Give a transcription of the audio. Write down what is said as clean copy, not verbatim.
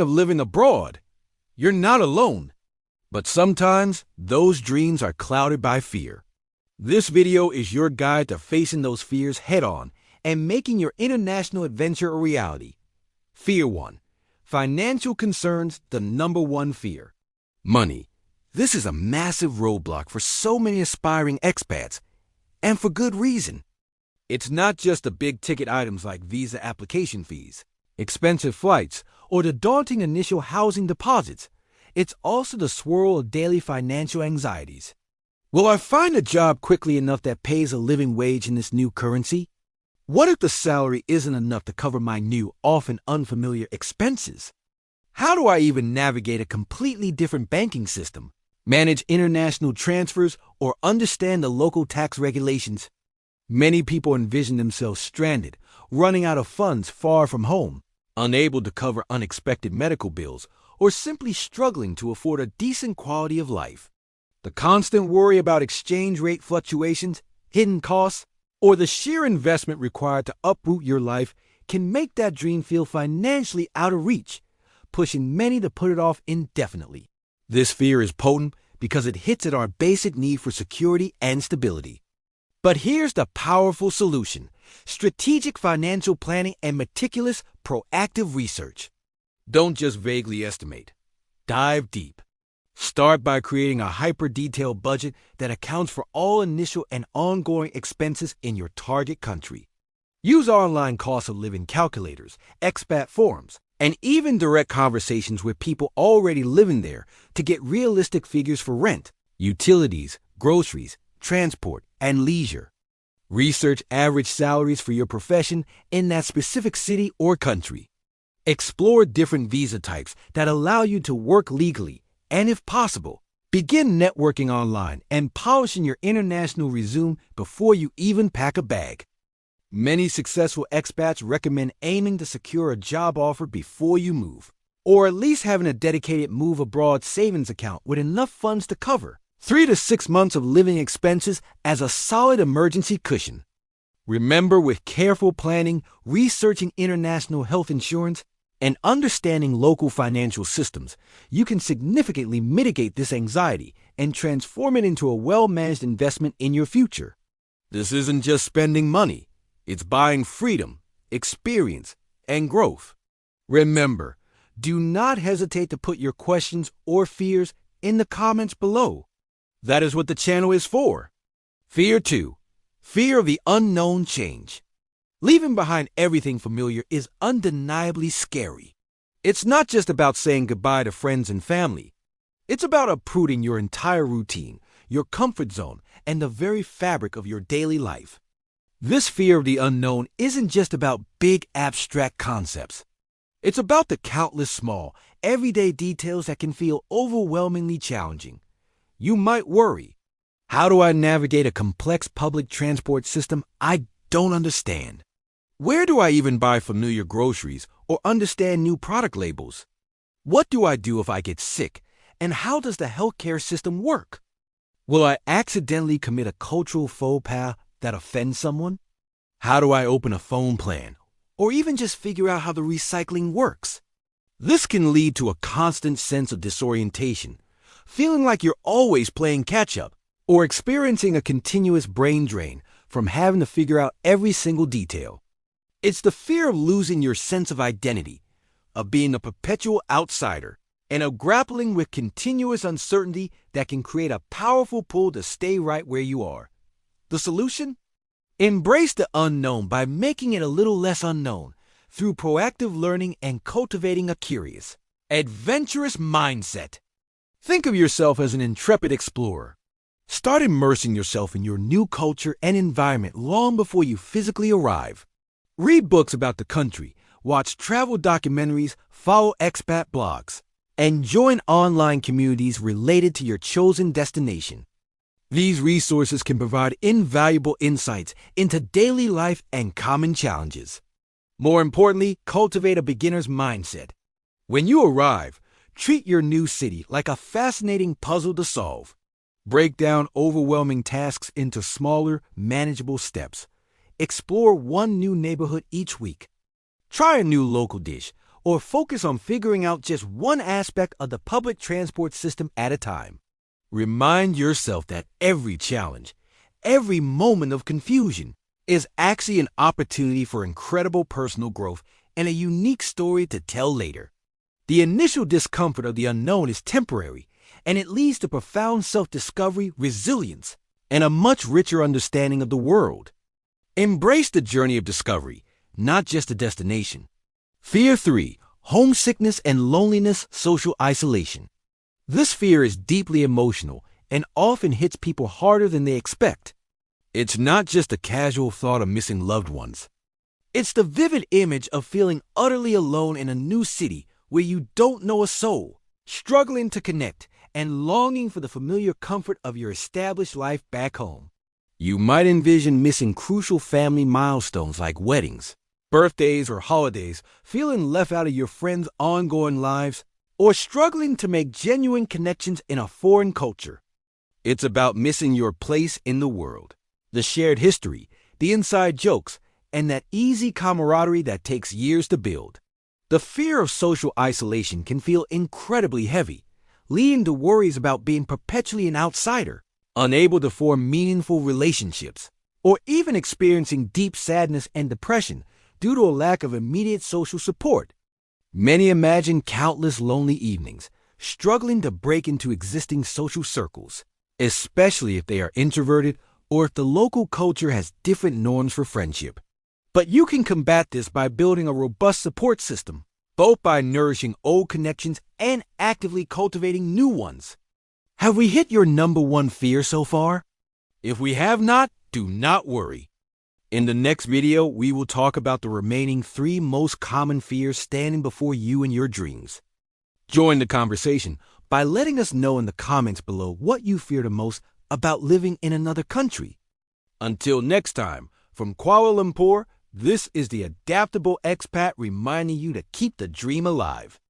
dreaming of living abroad, you're not alone. But sometimes those dreams are clouded by fear. This video is your guide to facing those fears head-on and making your international adventure a reality. Fear 1. Financial concerns, the number one fear. Money. This is a massive roadblock for so many aspiring expats, and for good reason. It's not just the big-ticket items like visa application fees, expensive flights, or the daunting initial housing deposits. It's also the swirl of daily financial anxieties. Will I find a job quickly enough that pays a living wage in this new currency? What if the salary isn't enough to cover my new, often unfamiliar expenses? How do I even navigate a completely different banking system, manage international transfers, or understand the local tax regulations? Many people envision themselves stranded, running out of funds far from home, unable to cover unexpected medical bills, or simply struggling to afford a decent quality of life. The constant worry about exchange rate fluctuations, hidden costs, or the sheer investment required to uproot your life can make that dream feel financially out of reach, pushing many to put it off indefinitely. This fear is potent because it hits at our basic need for security and stability. But here's the powerful solution: strategic financial planning and meticulous, proactive research. Don't just vaguely estimate. Dive deep. Start by creating a hyper-detailed budget that accounts for all initial and ongoing expenses in your target country. Use online cost of living calculators, expat forums, and even direct conversations with people already living there to get realistic figures for rent, utilities, groceries, transport, and leisure. Research average salaries for your profession in that specific city or country. Explore different visa types that allow you to work legally, and if possible, begin networking online and polishing your international resume before you even pack a bag. Many successful expats recommend aiming to secure a job offer before you move, or at least having a dedicated move abroad savings account with enough funds to cover 3 to 6 months of living expenses as a solid emergency cushion. Remember, with careful planning, researching international health insurance, and understanding local financial systems, you can significantly mitigate this anxiety and transform it into a well-managed investment in your future. This isn't just spending money. It's buying freedom, experience, and growth. Remember, do not hesitate to put your questions or fears in the comments below. That is what the channel is for. Fear 2. Fear of the unknown change. Leaving behind everything familiar is undeniably scary. It's not just about saying goodbye to friends and family. It's about uprooting your entire routine, your comfort zone, and the very fabric of your daily life. This fear of the unknown isn't just about big abstract concepts. It's about the countless small, everyday details that can feel overwhelmingly challenging. You might worry, how do I navigate a complex public transport system I don't understand? Where do I even buy familiar groceries or understand new product labels? What do I do if I get sick? And how does the healthcare system work? Will I accidentally commit a cultural faux pas that offends someone? How do I open a phone plan? Or even just figure out how the recycling works? This can lead to a constant sense of disorientation, feeling like you're always playing catch-up, or experiencing a continuous brain drain from having to figure out every single detail. It's the fear of losing your sense of identity, of being a perpetual outsider, and of grappling with continuous uncertainty that can create a powerful pull to stay right where you are. The solution? Embrace the unknown by making it a little less unknown through proactive learning and cultivating a curious, adventurous mindset. Think of yourself as an intrepid explorer. Start immersing yourself in your new culture and environment long before you physically arrive. Read books about the country, watch travel documentaries, follow expat blogs, and join online communities related to your chosen destination. These resources can provide invaluable insights into daily life and common challenges. More importantly, cultivate a beginner's mindset. When you arrive, treat your new city like a fascinating puzzle to solve. Break down overwhelming tasks into smaller, manageable steps. Explore one new neighborhood each week. Try a new local dish, or focus on figuring out just one aspect of the public transport system at a time. Remind yourself that every challenge, every moment of confusion, is actually an opportunity for incredible personal growth and a unique story to tell later. The initial discomfort of the unknown is temporary, and it leads to profound self-discovery, resilience, and a much richer understanding of the world. Embrace the journey of discovery, not just a destination. Fear 3. Homesickness and loneliness, social isolation. This fear is deeply emotional and often hits people harder than they expect. It's not just a casual thought of missing loved ones. It's the vivid image of feeling utterly alone in a new city where you don't know a soul, struggling to connect, and longing for the familiar comfort of your established life back home. You might envision missing crucial family milestones like weddings, birthdays, or holidays, feeling left out of your friends' ongoing lives, or struggling to make genuine connections in a foreign culture. It's about missing your place in the world, the shared history, the inside jokes, and that easy camaraderie that takes years to build. The fear of social isolation can feel incredibly heavy, leading to worries about being perpetually an outsider, unable to form meaningful relationships, or even experiencing deep sadness and depression due to a lack of immediate social support. Many imagine countless lonely evenings, struggling to break into existing social circles, especially if they are introverted or if the local culture has different norms for friendship. But you can combat this by building a robust support system, both by nourishing old connections and actively cultivating new ones. Have we hit your number one fear so far? If we have not, do not worry. In the next video, we will talk about the remaining 3 most common fears standing before you in your dreams. Join the conversation by letting us know in the comments below what you fear the most about living in another country. Until next time, from Kuala Lumpur, this is the Adaptable Expat reminding you to keep the dream alive.